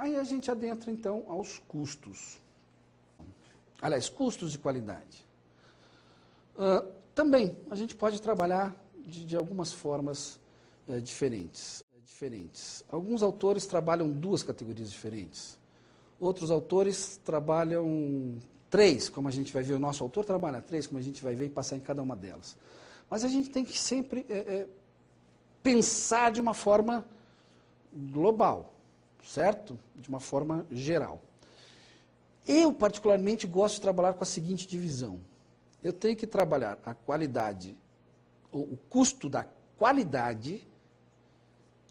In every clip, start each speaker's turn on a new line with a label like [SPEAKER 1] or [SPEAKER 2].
[SPEAKER 1] Aí a gente adentra, então, aos custos. Aliás, custos de qualidade. Também, a gente pode trabalhar de algumas formas diferentes. Alguns autores trabalham duas categorias diferentes. Outros autores trabalham três, como a gente vai ver. O nosso autor trabalha três, como a gente vai ver e passar em cada uma delas. Mas a gente tem que sempre pensar de uma forma global, certo? De uma forma geral. Eu, particularmente, gosto de trabalhar com a seguinte divisão. Eu tenho que trabalhar a qualidade, o custo da qualidade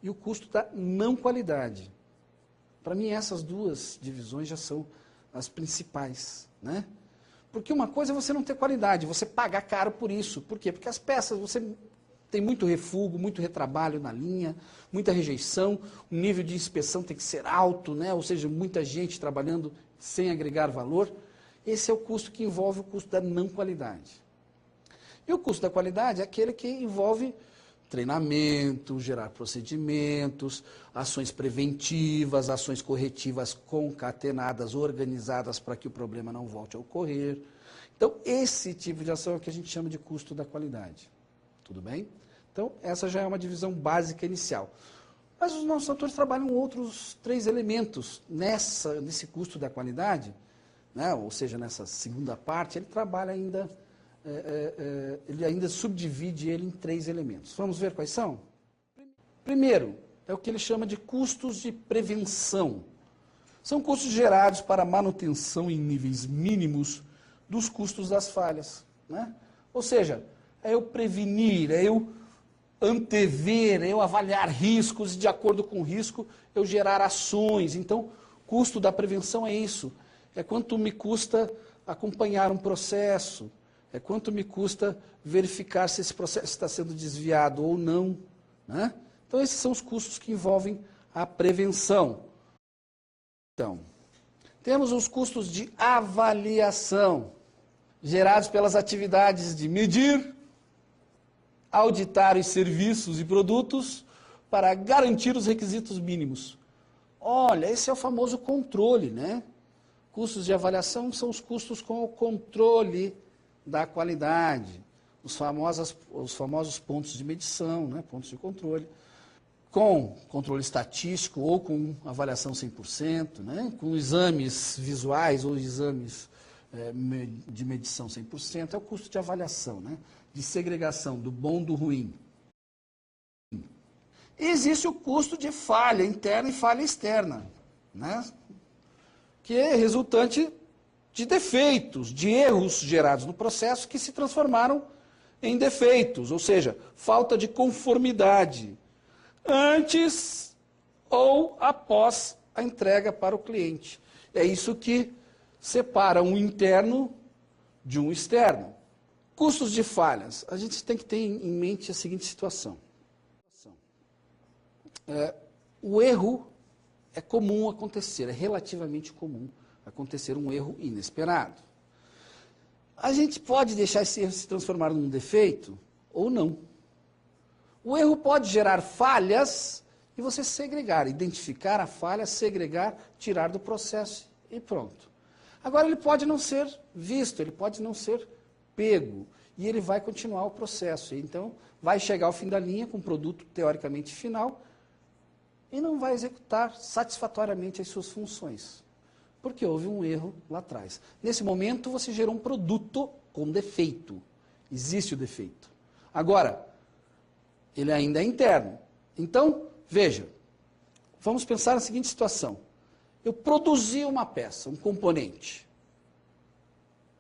[SPEAKER 1] e o custo da não qualidade. Para mim, essas duas divisões já são as principais, né? Porque uma coisa é você não ter qualidade, você pagar caro por isso. Por quê? Porque as peças, você tem muito refugo, muito retrabalho na linha, muita rejeição, o nível de inspeção tem que ser alto, né? Ou seja, muita gente trabalhando sem agregar valor. Esse é o custo que envolve o custo da não qualidade. E o custo da qualidade é aquele que envolve treinamento, gerar procedimentos, ações preventivas, ações corretivas concatenadas, organizadas para que o problema não volte a ocorrer. Então, esse tipo de ação é o que a gente chama de custo da qualidade. Tudo bem? Então, essa já é uma divisão básica inicial. Mas os nossos autores trabalham outros três elementos nesse custo da qualidade, né? Ou seja, nessa segunda parte, ele trabalha ainda... ele ainda subdivide ele em três elementos. Vamos ver quais são? Primeiro, é o que ele chama de custos de prevenção. São custos gerados para a manutenção em níveis mínimos dos custos das falhas, né? Ou seja, é eu prevenir, é eu antever, é eu avaliar riscos e, de acordo com o risco, eu gerar ações. Então, custo da prevenção é isso. É quanto me custa acompanhar um processo, é quanto me custa verificar se esse processo está sendo desviado ou não, né? Então, esses são os custos que envolvem a prevenção. Então, temos os custos de avaliação, gerados pelas atividades de medir, auditar os serviços e produtos para garantir os requisitos mínimos. Olha, esse é o famoso controle, né? Custos de avaliação são os custos com o controle da qualidade, os famosos pontos de medição, né, pontos de controle, com controle estatístico ou com avaliação 100%, né, com exames visuais ou exames de medição 100%, é o custo de avaliação, né, de segregação do bom do ruim. E existe o custo de falha interna e falha externa, né, que é resultante de defeitos, de erros gerados no processo que se transformaram em defeitos, ou seja, falta de conformidade, antes ou após a entrega para o cliente. É isso que separa um interno de um externo. Custos de falhas. A gente tem que ter em mente a seguinte situação. O erro é comum acontecer, é relativamente comum acontecer um erro inesperado. A gente pode deixar esse erro se transformar num defeito ou não. O erro pode gerar falhas e você segregar, identificar a falha, segregar, tirar do processo e pronto. Agora ele pode não ser visto, ele pode não ser pego e ele vai continuar o processo. Então vai chegar ao fim da linha com um produto teoricamente final e não vai executar satisfatoriamente as suas funções. Porque houve um erro lá atrás. Nesse momento, você gerou um produto com defeito. Existe o defeito. Agora, ele ainda é interno. Então, veja, vamos pensar na seguinte situação. Eu produzi uma peça, um componente.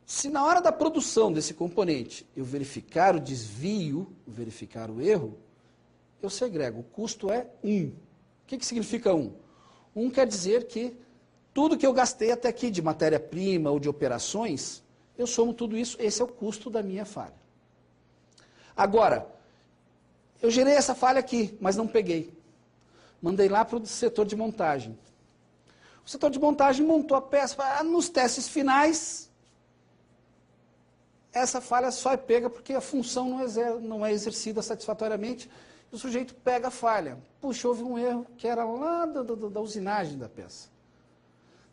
[SPEAKER 1] Se na hora da produção desse componente eu verificar o desvio, verificar o erro, eu segrego. O custo é 1. O que significa 1? 1 quer dizer que tudo que eu gastei até aqui de matéria-prima ou de operações, eu somo tudo isso, esse é o custo da minha falha. Agora, eu gerei essa falha aqui, mas não peguei. Mandei lá para o setor de montagem. O setor de montagem montou a peça, nos testes finais, essa falha só é pega porque a função não é exercida satisfatoriamente, e o sujeito pega a falha. Puxa, houve um erro que era lá da usinagem da peça.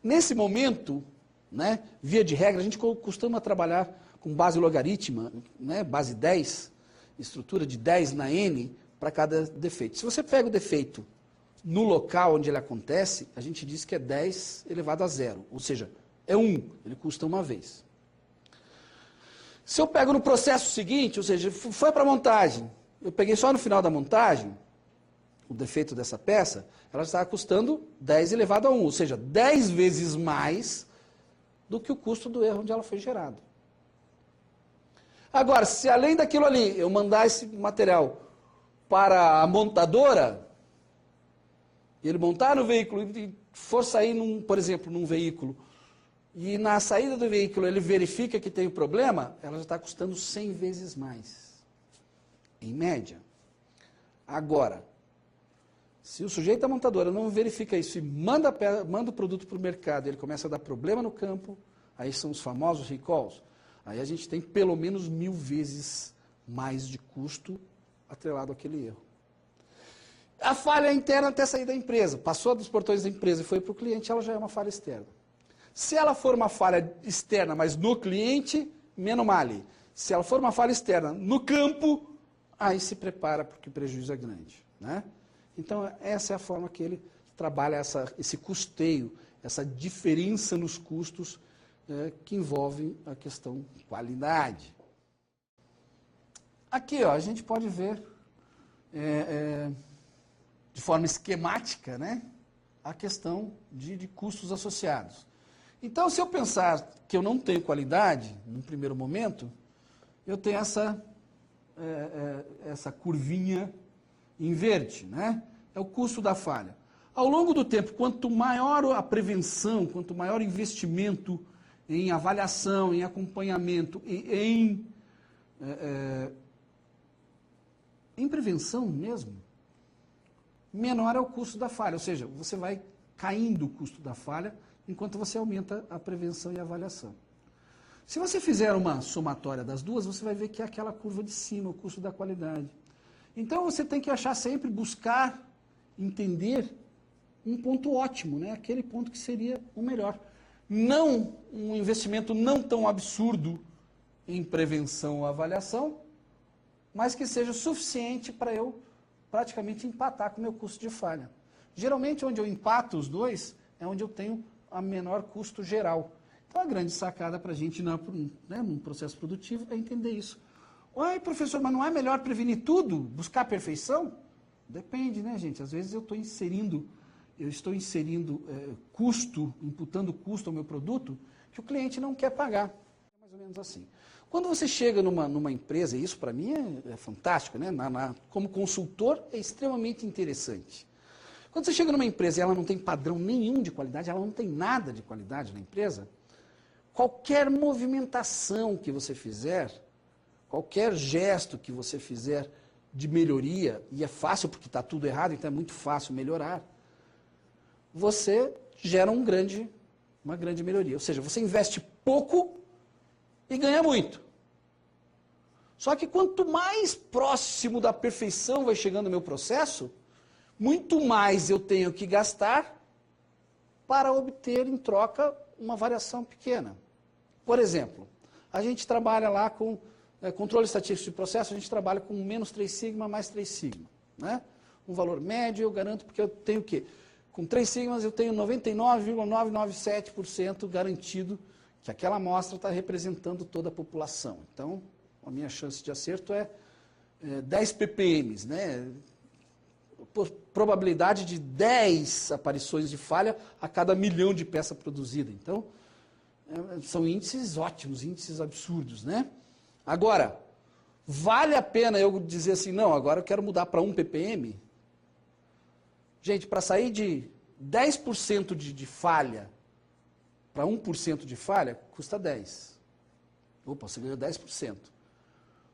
[SPEAKER 1] Nesse momento, né, via de regra, a gente costuma trabalhar com base logarítmica, né, base 10, estrutura de 10 na N para cada defeito. Se você pega o defeito no local onde ele acontece, a gente diz que é 10 elevado a 0, ou seja, é 1, ele custa uma vez. Se eu pego no processo seguinte, ou seja, foi para a montagem, eu peguei só no final da montagem, o defeito dessa peça, ela está custando 10 elevado a 1, ou seja, 10 vezes mais do que o custo do erro onde ela foi gerada. Agora, se além daquilo ali, eu mandar esse material para a montadora, ele montar no veículo e for sair, por exemplo, num veículo, e na saída do veículo ele verifica que tem o problema, ela já está custando 100 vezes mais, em média. Agora, se o sujeito da montadora não verifica isso e manda o produto para o mercado, ele começa a dar problema no campo, aí são os famosos recalls, aí a gente tem pelo menos 1000 vezes mais de custo atrelado àquele erro. A falha interna até sair da empresa, passou dos portões da empresa e foi para o cliente, ela já é uma falha externa. Se ela for uma falha externa, mas no cliente, menos male. Se ela for uma falha externa no campo, aí se prepara porque o prejuízo é grande, né? Então, essa é a forma que ele trabalha esse custeio, essa diferença nos custos que envolvem a questão qualidade. Aqui, ó, a gente pode ver de forma esquemática, né, a questão de custos associados. Então, se eu pensar que eu não tenho qualidade, num primeiro momento, eu tenho essa curvinha em verde, né? É o custo da falha. Ao longo do tempo, quanto maior a prevenção, quanto maior o investimento em avaliação, em acompanhamento, em prevenção mesmo, menor é o custo da falha. Ou seja, você vai caindo o custo da falha enquanto você aumenta a prevenção e a avaliação. Se você fizer uma somatória das duas, você vai ver que é aquela curva de cima, o custo da qualidade. Então, você tem que achar sempre, buscar, entender um ponto ótimo, né? Aquele ponto que seria o melhor. Não um investimento não tão absurdo em prevenção ou avaliação, mas que seja suficiente para eu praticamente empatar com o meu custo de falha. Geralmente, onde eu empato os dois, é onde eu tenho a menor custo geral. Então, a grande sacada para a gente, num processo produtivo, é entender isso. Oi, professor, mas não é melhor prevenir tudo? Buscar a perfeição? Depende, né, gente? Às vezes eu estou inserindo custo, imputando custo ao meu produto, que o cliente não quer pagar. É mais ou menos assim. Quando você chega numa empresa, e isso para mim é fantástico, né? Como consultor é extremamente interessante. Quando você chega numa empresa e ela não tem padrão nenhum de qualidade, ela não tem nada de qualidade na empresa, qualquer movimentação que você fizer, qualquer gesto que você fizer de melhoria, e é fácil porque está tudo errado, então é muito fácil melhorar, você gera uma grande melhoria. Ou seja, você investe pouco e ganha muito. Só que quanto mais próximo da perfeição vai chegando o meu processo, muito mais eu tenho que gastar para obter em troca uma variação pequena. Por exemplo, a gente trabalha lá com controle estatístico de processo, a gente trabalha com menos 3 sigma, mais 3 sigma. Né? Um valor médio eu garanto porque eu tenho o quê? Com 3 sigmas eu tenho 99,997% garantido que aquela amostra está representando toda a população. Então, a minha chance de acerto é 10 ppm, né? Probabilidade de 10 aparições de falha a cada 1 milhão de peça produzida. Então, são índices ótimos, índices absurdos, né? Agora, vale a pena eu dizer assim, não, agora eu quero mudar para 1 ppm? Gente, para sair de 10% de falha para 1% de falha, custa 10. Opa, você ganhou 10%.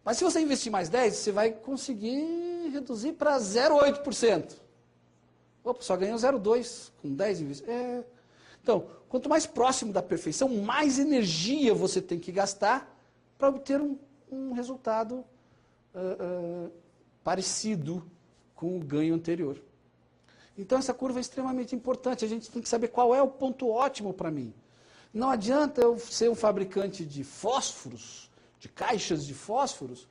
[SPEAKER 1] Mas se você investir mais 10, você vai conseguir reduzir para 0,8%. Opa, só ganhou 0,2% com 10 investimentos. Então, quanto mais próximo da perfeição, mais energia você tem que gastar para obter um resultado parecido com o ganho anterior. Então essa curva é extremamente importante, a gente tem que saber qual é o ponto ótimo para mim. Não adianta eu ser um fabricante de fósforos, de caixas de fósforos,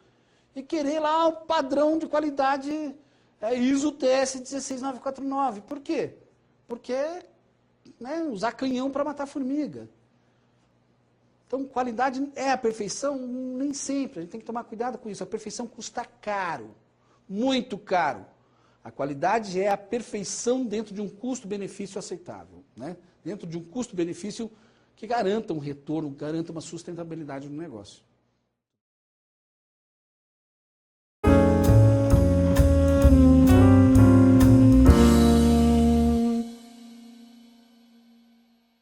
[SPEAKER 1] e querer lá um padrão de qualidade ISO TS 16949. Por quê? Porque usar canhão para matar formiga. Então, qualidade é a perfeição? Nem sempre. A gente tem que tomar cuidado com isso. A perfeição custa caro, muito caro. A qualidade é a perfeição dentro de um custo-benefício aceitável, né? Dentro de um custo-benefício que garanta um retorno, garanta uma sustentabilidade no negócio.